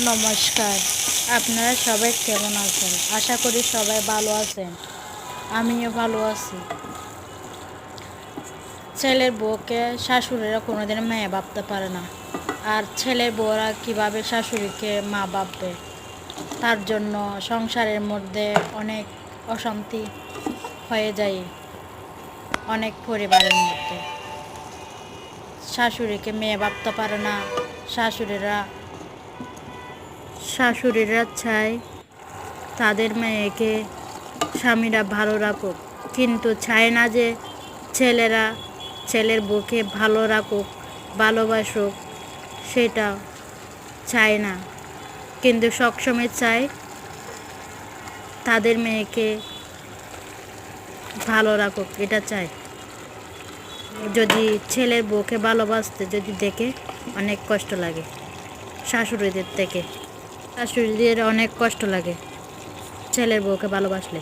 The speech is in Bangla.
নমস্কার। আপনারা সবাই কেমন আছেন? আশা করি সবাই ভালো আছেন। আমিও ভালো আছি। ছেলের বউকে শাশুড়িরা কোনোদিন মেয়ে ভাবতে পারে না, আর ছেলের বউরা কিভাবে শাশুড়িকে মা ভাববে? তার জন্য সংসারের মধ্যে অনেক অশান্তি হয়ে যায়। অনেক পরিবারের মধ্যে শাশুড়িকে মেয়ে ভাবতে পারে না। শাশুড়িরা শাশুড়িরা চায় তাদের মেয়েকে স্বামীরা ভালো রাখুক, কিন্তু চায় না যে ছেলেরা ছেলের বউকে ভালো রাখুক, ভালোবাসুক। সেটা চায় না, কিন্তু সবসময় চায় তাদের মেয়েকে ভালো রাখুক, এটা চায়। যদি ছেলের বউকে ভালোবাসতে যদি দেখে অনেক কষ্ট লাগে শাশুড়িদের থেকে। শাশুড়িদের অনেক কষ্ট লাগে ছেলের বউকে ভালোবাসলে।